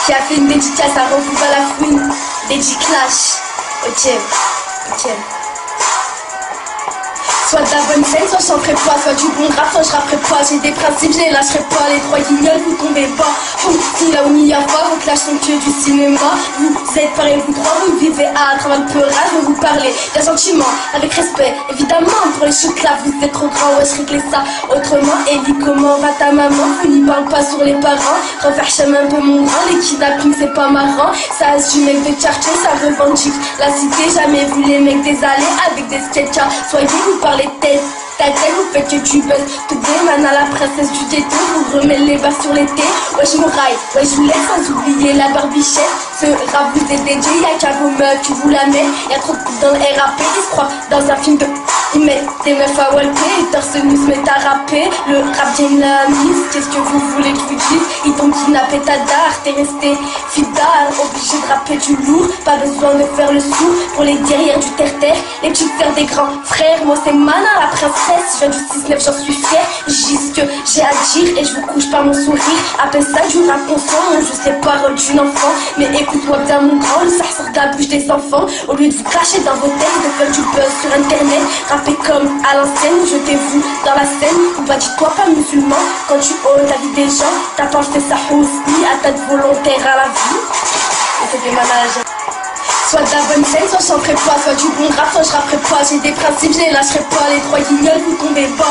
Qui a fait une dédicace à Revouf à la fouine. Dédiclash. Ok. Soit de la bonne scène, soit je chanterai pas, soit du bon rap, soit je rapperai pas. J'ai des principes, je les lâcherai pas. Les trois guignols, vous tombez bas. Ni là où il n'y a pas, vos clashs sont que du cinéma. Vous êtes pareil, vous trois, vous vivez à travers le peurage. Je vous parler d'un sentiment, avec respect, évidemment. Pour les chutes là, vous êtes trop grands, ouais, je réglais ça autrement. Et dis comment va ta maman, vous n'y parle pas sur les parents. Refaire un peu mon grand, les kidnappings c'est pas marrant. Ça reste du mec de quartier, ça revendique la cité. Jamais vu les mecs des allées avec des sketchers. Soyez vous parlez tête, ta gueule vous faites que tu buzz. Tout des man à la princesse du ghetto, vous remettez les barres sur l'été. Ouais je me raille, ouais je vous laisse sans oublier la barbichette. Ce rap vous est dédié, y'a qu'à vos meufs, tu vous la mets. Y'a trop de coups dans le RAP, ils se croient dans un film de... Ils mettent des meufs à walper, les torse nous se mettent à rapper. Le rap vient la mise, qu'est-ce que vous voulez que je vous dise? Ils t'ont kidnappé ta dard, t'es resté fidèle, obligé de rapper du lourd. Pas besoin de faire le sourd pour les guerrières du terre-terre. Les petites sœurs des grands frères, moi c'est Mana la princesse. Je viens du 6-9, j'en suis fière. Je dis ce que j'ai à dire et je vous couche par mon sourire. Appelle ça du rap conscient, je sais pas d'une enfant. Mais écoute-moi bien mon grand, le ça sort de la bouche des enfants. Au lieu de vous cracher dans vos têtes, de faire du buzz sur internet. Rappez comme à l'ancienne, jetez-vous dans la scène. Ou pas dis-toi pas musulman, quand tu oses la vie des gens. T'as pensé ça aussi, attaque volontaire à la vie. Et c'est des manages. Soit de la bonne scène, soit je chanterai pas, soit du bon rap, soit je rapperai pas. J'ai des principes, je les lâcherai pas. Les trois guignols, vous tombez bas.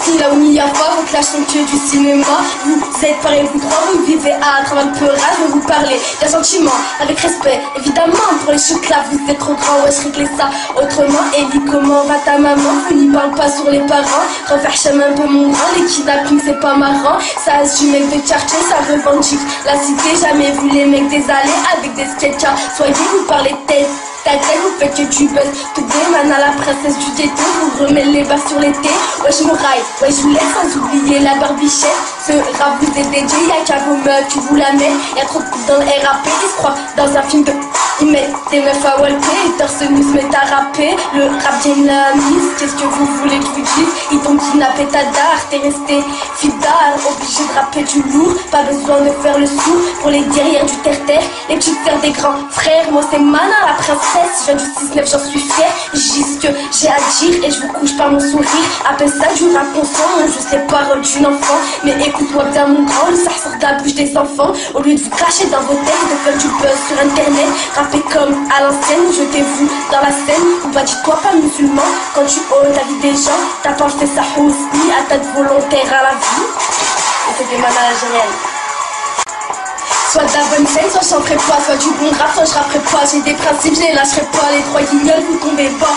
Ni là où il n'y a pas, vos clashs sont que du cinéma. Vous êtes pareil, vous trois, vous vivez à travers le peurage. Je vous parler d'un sentiment, avec respect, évidemment. Pour les chutes là, vous êtes trop grands, ouais, je réglais ça autrement. Et dis comment va ta maman, vous n'y parle pas sur les parents. Refaire un peu mon grand, les kidnappings c'est pas marrant. Ça reste du mec de quartier, ça revendique la cité. Jamais vu les mecs des allées avec des sketchers. Soyez vous parlez tête, ta gueule vous faites que tu buzz. Tout des man à la princesse du ghetto, vous remettez les barres sur l'été. Ouais je me raille, ouais je vous laisse sans oublier la barbichette. Ce rap vous est dédié, y'a qu'à vos meufs, tu vous la mets. Y'a trop de coups dans le RAP, ils se croient dans un film de... Ils mettent des meufs à walper, les torse nous se mettent à rapper. Le rap vient de la mise, qu'est-ce que vous voulez que je vous dise? Ils t'ont kidnappé ta dard, t'es resté fidèle, obligé de rapper du lourd. Pas besoin de faire le sourd pour les guerrières du terre-terre. Les petites sœurs des grands frères, moi c'est Mana la princesse. Je viens du 6-9, j'en suis fière. Je dis ce que j'ai à dire et je vous couche par mon sourire. Appelle ça du rap conscient, je sais pas d'une enfant. Mais écoute-moi bien mon grand, le ça sort de la bouche des enfants. Au lieu de vous cracher dans vos têtes, de faire du buzz sur internet. Rappez comme à l'ancienne, jetez-vous dans la scène. Ou pas dis-toi pas musulman, quand tu oses la vie des gens. T'as pensé ça aussi, attaque volontaire à la vie. Et c'est des manages réels. Soit de la bonne scène, soit je chanterai pas, soit du bon rap, soit je rapperai pas. J'ai des principes, je les lâcherai pas. Les trois guignols, vous tombez bas.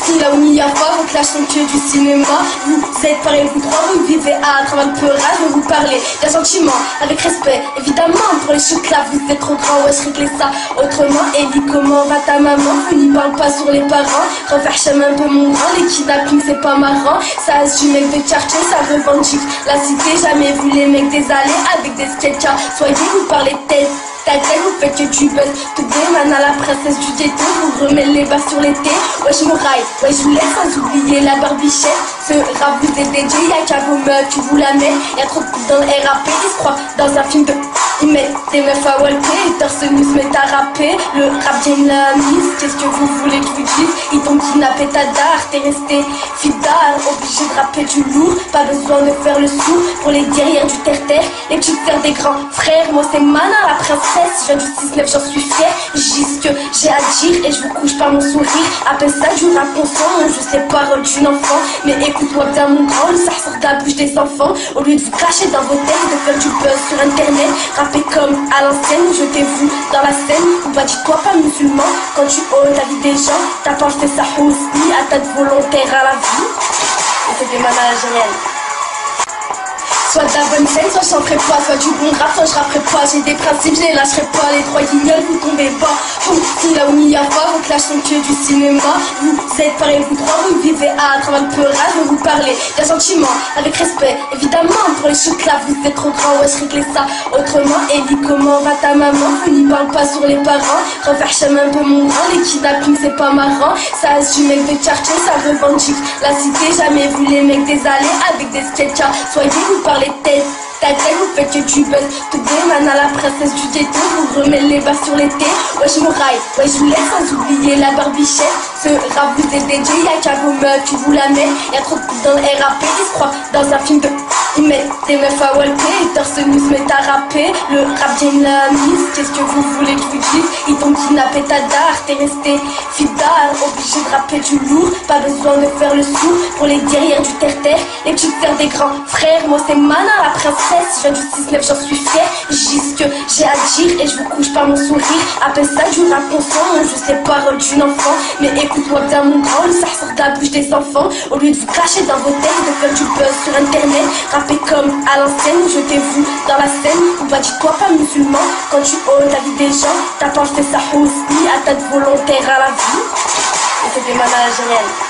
Ni là où il n'y a pas, vos clashs sont que du cinéma. Vous êtes pareil, vous trois, vous vivez à travers le peurage. Je vous parler d'un sentiment, avec respect, évidemment. Pour les chutes là, vous êtes trop grands, ouais je réglais ça autrement. Et dis comment va ta maman, vous n'y parle pas sur les parents. Refaire un peu mon grand, les kidnappings c'est pas marrant. Ça reste du mec de quartier, ça revendique la cité. Jamais vu les mecs des allées avec des sketchers. Soyez vous parlez tête, ta gueule vous faites que tu buzz. Tout des man à la princesse du ghetto, vous remettez les barres sur l'été. Ouais je me raille, ouais je vous laisse sans oublier la barbichette. Ce rap vous est dédié, y'a qu'à vos meufs, tu vous la mets. Y'a trop de coups dans le RAP, ils se croient dans un film de... Ils mettent des meufs à walper, les torse nous se mettent à rapper. Le rap vient de la mise, qu'est-ce que vous voulez que je vous dise? Ils t'ont kidnappé ta dard, t'es resté fidèle, obligé de rapper du lourd. Pas besoin de faire le sourd pour les guerrières du terre-terre. Les petites sœurs des grands frères, moi c'est Mana la princesse. Je viens du 6-9, j'en suis fière. Je dis ce que j'ai à dire et je vous couche par mon sourire. Appelle ça du rap conscient, je sais pas d'une enfant. Mais écoute-moi bien mon grand, le ça sort de la bouche des enfants. Au lieu de vous cracher dans vos têtes, de faire du buzz sur internet. Rappez comme à l'ancienne, jetez-vous dans la scène. Ou pas dis-toi pas musulman, quand tu oses la vie des gens. T'as pensé ça aussi, attaque volontaire à la vie. Et c'est des manages réels. Soit de la bonne scène, soit je chanterai pas, soit du bon rap, soit je rapperai pas. J'ai des principes, je les lâcherai pas. Les trois guignols, vous tombez bas. Ni là où il n'y a pas, vos clashs sont que du cinéma. Vous êtes pareil, vous trois, vous vivez à travers le peurage. Je vous parler d'un sentiment, avec respect, évidemment. Pour les chutes là, vous êtes trop grands, ouais je réglais ça autrement. Et dis comment va ta maman, vous n'y parle pas sur les parents. Refaire un peu mon grand, les kidnappings c'est pas marrant. Ça reste du mec de quartier, ça revendique la cité. Jamais vu les mecs des allées avec des sketchers. Soyez vous parlez tête, Ta gueule, vous faites que du buzz. Tout des manas, la princesse du ghetto. Vous remet les bas sur l'été. Ouais, je me raille, ouais, je vous laisse sans oublier la barbichette. Ce rap vous est dédié, y'a qu'à vos meufs qui vous la met. Y'a trop de coups dans le RAP, ils se croient dans un film de. Ils mettent des meufs à walper, les torse nous se mettent à rapper. Le rap game la mise, qu'est-ce que vous voulez que je vous dise? Ils t'ont kidnappé ta dard, t'es resté fidèle, obligé de rapper du lourd. Pas besoin de faire le sourd pour les guerrières du terre-terre, les petites sœurs des grands frères. Moi c'est Mana la princesse, je viens du 6-9, j'en suis fière. Je dis ce que j'ai à dire et je vous couche par mon sourire. Appelle ça du rap consent, je sais paroles d'une enfant. Mais écoute-moi bien mon grand, ça sort de la bouche des enfants. Au lieu de vous cacher dans vos têtes, de faire du buzz sur internet, rappez comme à l'ancienne, jetez-vous dans la scène. Ou bah dis-toi pas musulman, quand tu oses la vie des gens, t'as pas fait ça aussi, à tête volontaire à la vie. Et c'était Mana algérienne.